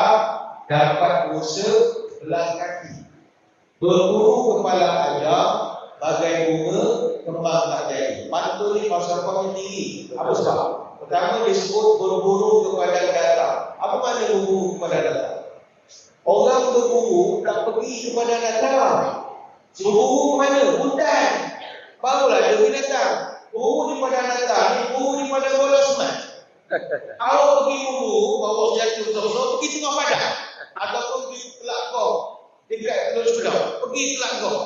dapat usaha belah kaki. Berburu kepala ayam, bagai bunga, kembang tak jadi. Pantun ni falsafahnya tinggi. Apa sebab? Pertama disebut berburu kepada data. Apa makna berburu kepada data? Orang berburu tak pergi kepada data. Berburu ke mana? Hutan. Barulah dia binatang. Buru di pada data ni, buru di pada bola semat. Kalau pergi buru, bawa senjata betul-betul, pergi tengah padang. Ataupun pergi kelakor. Dekat Teluk Sebelah, pergi kelakor.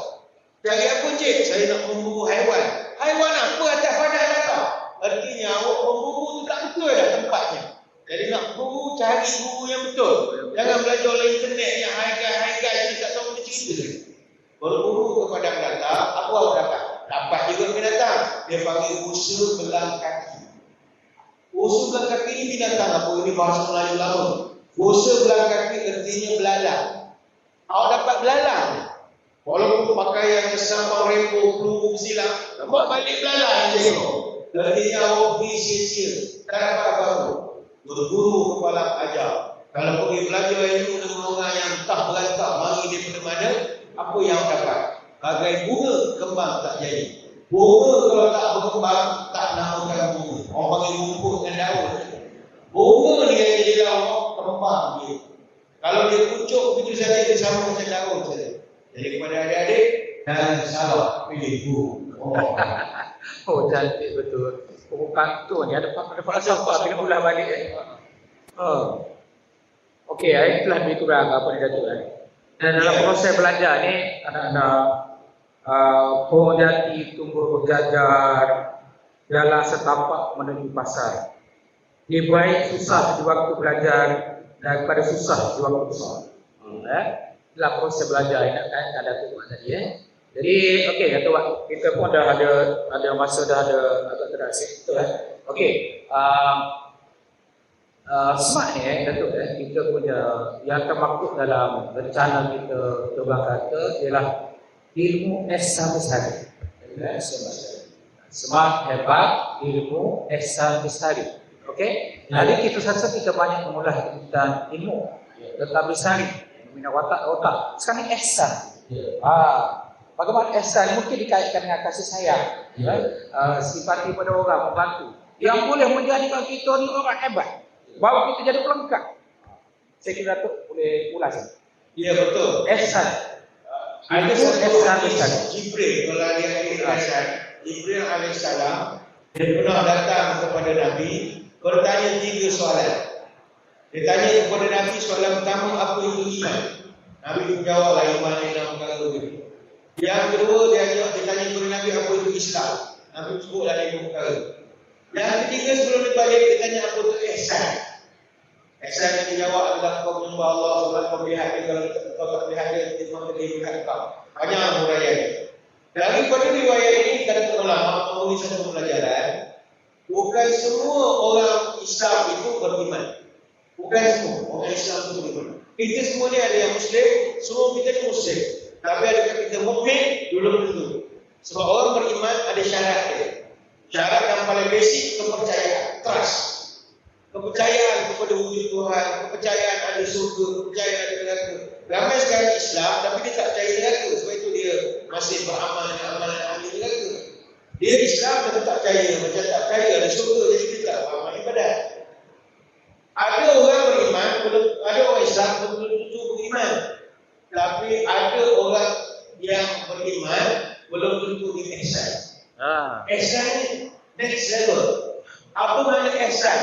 Cari apa cik? Saya nak memburu haiwan. Haiwan apa atas padang data? Artinya awak memburu tu tak betul dah tempatnya. Jadi nak buru, cari buru yang betul. Jangan belajar oleh internet yang haigai ni tak tahu macam cerita. Berburu kepada data, apa awak dapat? Dapat juga binatang. Dia panggil usaha belang kaki. Usaha belang kaki ni binatang apa? Ini bahasa Melayu lama. Usaha belang kaki artinya belalang. Awak dapat belalang. Walaupun pakaian sambal rembo, peluru silang, buat balik belalang je tu. Artinya awak pergi sia-sia. Tak dapat apa-apa. Berburu kepala ajar. Kalau pergi belajar ilmu dengan orang yang tak berantak mari daripada mana, apa yang dapat? Bagai bunga kembang tak jadi. Bunga kalau tak berkembang, tak namakan bunga. Orang panggil rumput dengan daun. Bunga ni yang jadi lawa, kembang dia. Kalau dia pucuk begitu saja, dia sama macam daun saja. Jadi kepada adik-adik, dan salah pilih bunga. Oh, cantik betul. Oh, kantun ya, ada sampah kena ulah balik. Oh. Okey, itulah lebih kurang apa dia tu. Dan dalam proses belajar ni, anak-anak pohon jati tumbuh berjajar, jalan setapak menuju pasar. Dia baik susah di waktu belajar daripada susah di waktu besar. Itulah proses belajar kan ada tu tadi Jadi okey, kita pun dah ada masa dah ada agak terasa betul Okey, smart ni Datuk kita punya yang termaktub dalam rencana kita Tuan kata ialah ilmu esa besar. Smart hebat, ilmu esa besar. Okey. Jadi kita rasa kita banyak mengolah tentang ilmu tentang besar minat otak. Sekarang esa. Bagaimana esa mungkin dikaitkan dengan kasih sayang, simpati pada orang, membantu. Yang boleh menjadikan kita ni orang hebat. Bawa kita jadi pelengkap. Saya kira tu boleh ulas. Ya betul. Ihsan. Ada satu ihsan. Jibril kalau dia ihsan. Jibril alaihissalam dia pernah datang kepada Nabi bertanya 3 soalan. Dia tanya kepada Nabi soalan pertama, apa itu iman? Nabi menjawablah iman yang perkara itu. Yang kedua dia tanya kepada Nabi apa itu Islam. Nabi sebutlah 5 perkara. Yang ketiga sebelum dibalik dia tanya apa itu ihsan. Ihsan yang dijawab adalah kau menyembah Allah sebab kau melihat dia, kalau kau tak melihat dia maka dia melihat kau. Banyak huraian. Daripada riwayat ini kata ulama memberi satu pelajaran, bukan semua orang Islam itu beriman. Bukan semua orang Islam itu beriman. Kita semua ni ada yang Muslim, semua kita ni Muslim. Tapi adakah kita mukmin? Belum tentu. Sebab orang beriman ada syarat dia. Syarat yang paling basic, kepercayaan, trust. Kepercayaan kepada wujud Tuhan, kepercayaan ada surga, kepercayaan ada neraka. Ramai sekarang Islam tapi dia tak percaya neraka, sebab itu dia masih beramal dengan amalan ahli neraka. Dia Islam tapi tak percaya, macam tak percaya ada surga, jadi dia tak beramal ibadat. Ada orang beriman, ada orang Islam belum tentu beriman. Tapi ada orang yang beriman belum tentu dia ihsan. Ihsan ni next level. Apa makna ihsan?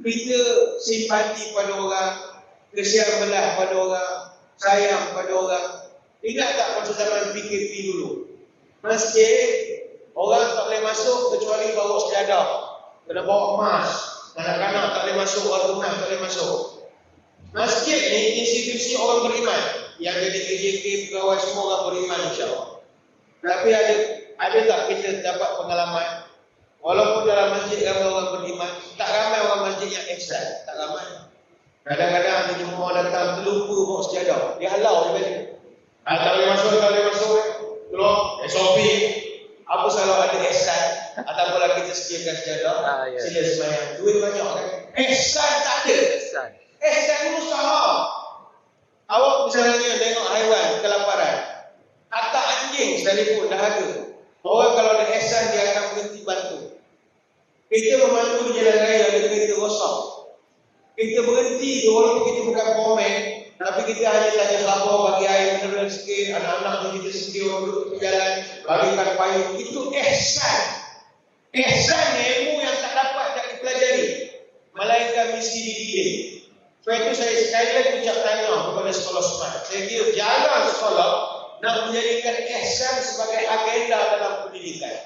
Kita simpati pada orang, kesian belah pada orang, sayang pada orang. Ingat tak masa zaman PKP dulu? Masjid, orang tak boleh masuk kecuali bawa sejadah. Kena bawa emas. Kanak-kanak tak boleh masuk, orang rumah tak boleh masuk. Masjid ni institusi orang beriman. Yang jadi KJK, pegawai semua orang beriman insyaAllah. Tapi ada tak kita dapat pengalaman? Walaupun dalam masjid ramai orang beriman, tak ramai orang masjid yang ihsan, tak ramai. Kadang-kadang ada jemaah datang terlupa bawa sejadah, dia halau dia balik. Tak boleh masuk, tak boleh masuk. Keluar, SOP. Apa salah ada ihsan? Ataupun kita sediakan sejadah, sila sembahyang. Duit banyak kan? Ihsan tak ada. Ihsan ni mustahil. Awak misalnya tengok haiwan kelaparan, atak anjing sekalipun dah ada. Orang kalau ada ihsan dia akan berhenti bantu. Kita membantu di jalan raya ada kereta rosak. Kita berhenti walaupun kita bukan komen, tapi kita hanya tanya sabar, bagi air mineral sikit, anak-anak kita sedih orang duduk di jalan, bagikan payung. Itu ihsan. Ihsan ilmu yang tak dapat dipelajari, melainkan mesti dididik. Sebab itu saya sekali lagi ucap tanya kepada sekolah smart. Saya kira jalan sekolah nak menjadikan ihsan sebagai agenda dalam pendidikan.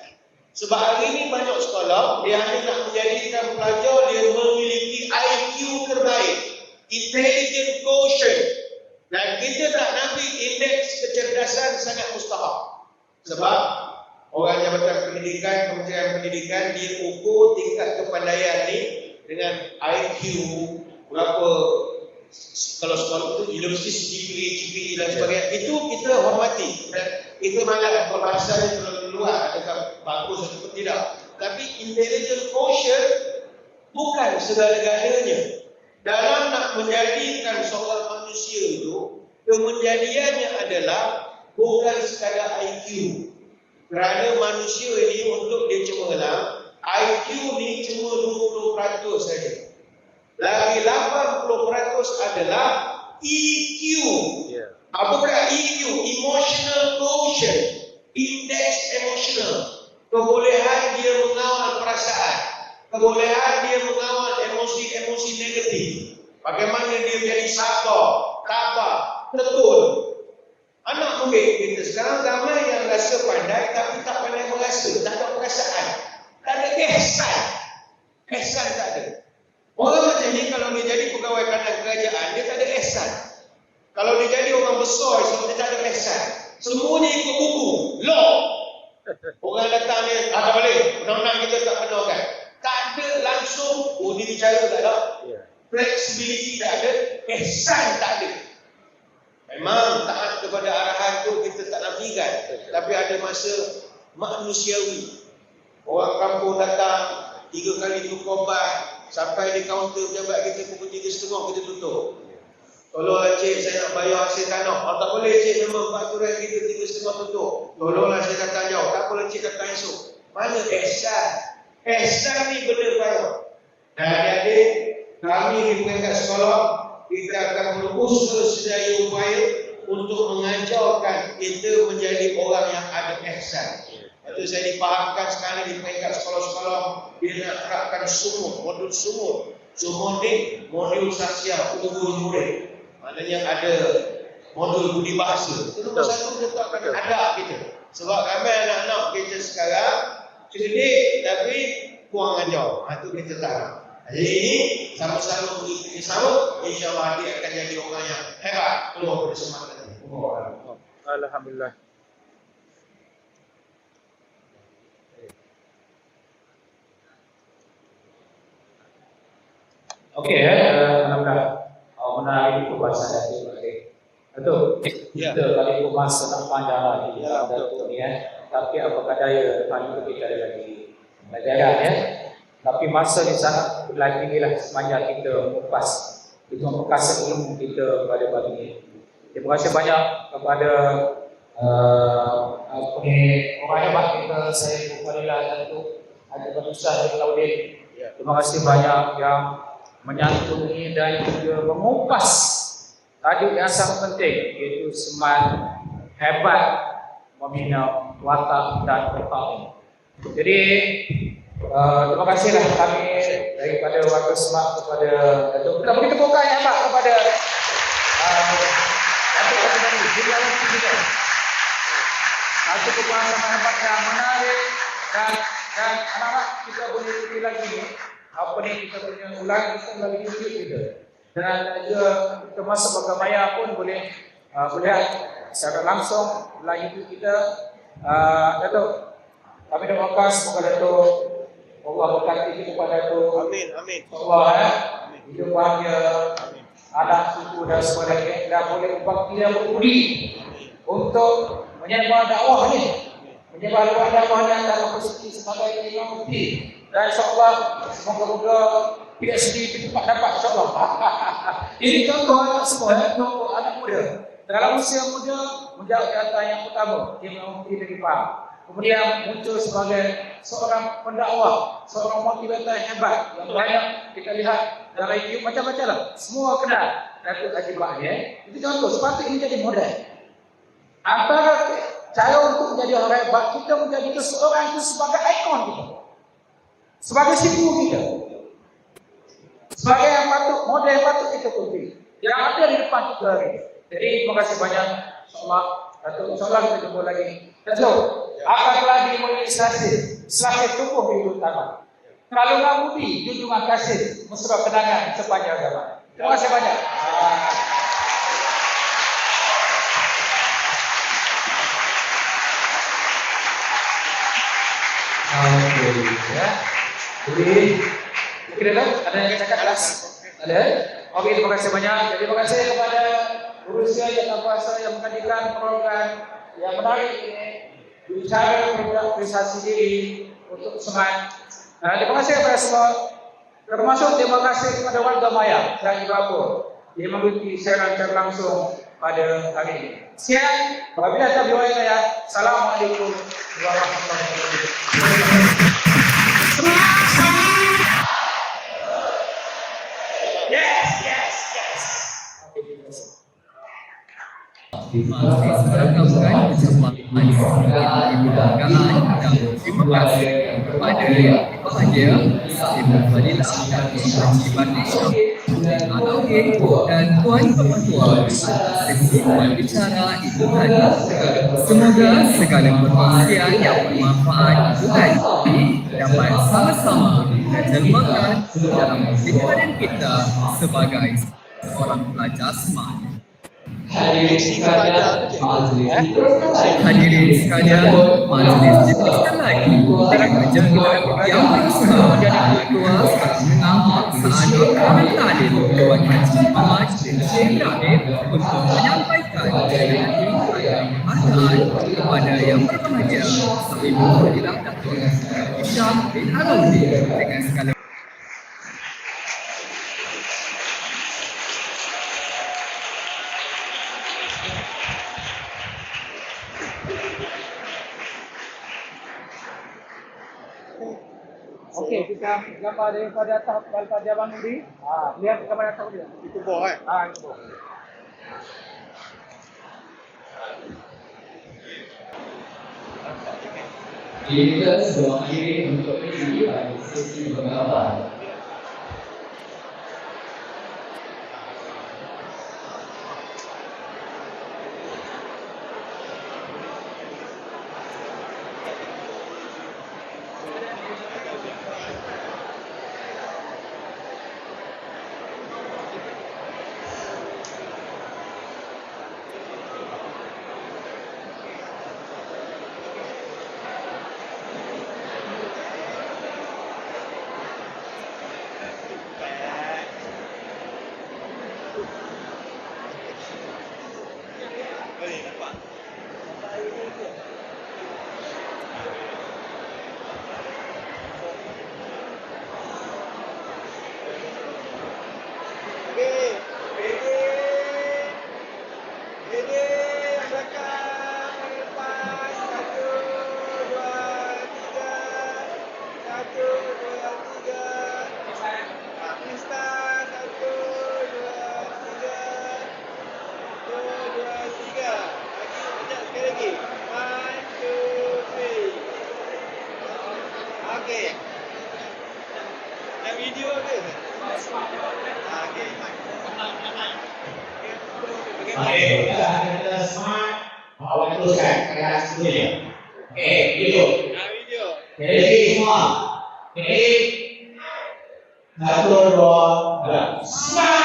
Sebab hari ini banyak sekolah dia hanya nak menjadikan pelajar dia memiliki IQ terbaik, intelligent quotient, dan kita tak nabi indeks kecerdasan sangat mustahil. Sebab orang jabatan pendidikan, Kementerian Pendidikan dia ukur tingkat kepandaian ni dengan IQ berapa. Kalau sekolah itu universiti, GPA dan sebagainya, itu kita hormati dan itu mana bahasanya terlalu luar, adakah bagus atau tidak. Tapi intelligent quotient bukan segala-galanya. Dalam nak menjadikan seorang manusia itu, kemenjadiannya adalah bukan sekadar IQ, Kerana manusia ini untuk dia cemerlang, IQ ni cuma 20% saja. Lagi 80% adalah EQ. Apakah EQ? Emotional quotient, index emotional. Kebolehan dia mengawal perasaan, kebolehan dia mengawal emosi-emosi negatif. Bagaimana dia menjadi sabar, tabah, tekun. Anak murid kita sekarang ramai yang rasa pandai tapi tak pandai merasa, tak ada perasaan, tak ada ihsan. Ihsan tak ada. Orang macam ni kalau dia jadi pegawai kanan kerajaan, dia tak ada ihsan. Kalau dia jadi orang besar, sebab dia tak ada ihsan. Semuanya ikut buku, law. Orang datang ni, tak boleh, undang-undang kita tak benarkan. Tak ada langsung, dia bicara tak ada. Flexibility tak ada, ihsan tak ada. Memang taat kepada arahan tu kita tak nafikan, tapi ada masa manusiawi. Orang kampung datang 3 kali tukar bar, sampai di kaunter pejabat kita pukul 3.30 kita tutup. Tolonglah cik, saya nak bayar hasil tanah. Oh, tak boleh cik, memang peraturan kita 3.30 tutup. Tolonglah saya datang jauh. Tak boleh cik datang esok. Mana ihsan? Ihsan ni benda bayar. Dan adik-adik, kami di peringkat sekolah, kita akan berusaha sedaya upaya untuk mengajarkan kita menjadi orang yang ada ihsan. Itu saya dipahamkan sekarang di peringkat sekolah-sekolah, dia nak terapkan sumur, modul sumur. Sumur ni modul sosial untuk murid. Maknanya ada modul budi bahasa. Itu nombor satu letakkan adab kita. Sebab ramai anak-anak kita sekarang cerdik tapi kurang ajar. Itu kita tak nak. Jadi ini sama-sama mengikuti sama, insya-Allah dia akan jadi orang yang hebat keluar dari semata ini. Alhamdulillah. Okey, alhamdulillah. Menarik pembahasan dari Datuk. Kita kali kumas senang panjang lagi Datuk ni tapi apakah daya depan itu kita ada lagi pelajaran Tapi masa ni sangat tinggilah sepanjang kita mengupas itu memperkasa ilmu kita pada pagi ini. Terima kasih banyak kepada orang hebat kita, saya Fadilah Datuk Haji Ustaz Laudin. Terima kasih banyak yang menyantuni dan juga mengupas tajuk yang sangat penting, iaitu seman hebat membina watak dan otak ini. Jadi terima kasihlah kami daripada warga Semak kepada Datuk. Kita beri tepuk tangan yang hebat kepada Datuk Haji juga kita. Satu pembahasan hebat yang menarik dan anak-anak kita boleh ikuti lagi apa ni kita punya ulang kita lagi YouTube kita. Dan juga kita masuk ke maya pun boleh melihat secara langsung dalam YouTube kita. Datuk, kami doakan semoga Datuk Allah berkati kepada Datuk. Amin, amin. Allah hidup bahagia, anak cucu dan sebagainya, dan boleh berbakti dan berbudi untuk menyebar dakwah ni, menyebar dakwah yang dalam posisi sebagai imam mufti. Dan insyaAllah semoga-moga tidak sedih di tempat dapat insyaAllah. Ini contoh anak semua, contoh anak muda. Dalam usia muda menjawab jawatan yang pertama, imam mufti dari Pahang. Kemudian muncul sebagai seorang pendakwah, seorang motivator yang hebat yang banyak kita lihat dalam YouTube macam-macam lah. Semua kenal Datuk Haji Bahdi. Itu contoh, sepatutnya ini jadi model. Antara cara untuk menjadi orang hebat, kita menjadi seseorang itu sebagai ikon kita, sebagai simbol kita, sebagai yang patut, model yang patut kita ikuti, yang ada di depan kita hari ini. Jadi terima kasih banyak. InsyaAllah Datuk, insyaAllah kita jumpa lagi. Datuk, apabila dimuliakan selamat tumbuh di utama. Kalau nggak budi, junjungan kasih, mesra kenangan sepanjang zaman. Terima kasih banyak. Ya. Jadi, kira-kira ada yang cakap kelas? Ada? Oke, terima kasih banyak. Jadi, terima kasih kepada Urusia yang kuasa yang menghadirkan program yang menarik ini, bicara organisasi diri untuk semangat. Terima kasih kepada semua. Termasuk terima kasih kepada warga Maya dan Ibu yang mengikuti siaran secara langsung pada hari ini. Sekian, apabila tak berdoa saya. Assalamualaikum warahmatullahi wabarakatuh. Masih seragamkan ucapan kebanggaan dan terima kasih kepada yang berbahagia Ibu Fadilah Haji Manisha Alauddin dan Tuan Pertua sesi berbicara itu tadi. Semoga segala perkongsian yang bermanfaat itu tadi dapat sama-sama kita terjemahkan dalam pikiran kita sebagai seorang pelajar smart. Hadirin sekalian, majlis diteruskan lagi dengan jemputan yang berusaha menjadi ketua sekarang paksaan Kamal Talib Tuan Haji Ahmad bin Syed Rahim untuk menyampaikan penghargaan kepada yang berbahagia Ibu Fadilah Datuk Hisham bin Alauddin dengan segala Okey, kita gambar daripada atas Al-Fatihah Abang Nuri. Lihat gambar atas dia. Itu bawah Itu bawah. Kita sedang mengakhiri untuk mengisi sesi penggambaran. Okey, kita smart. Awak teruskan kelas dulu. Okey, video. Video. Ready semua. Ready? 1, 2, 3. Smart.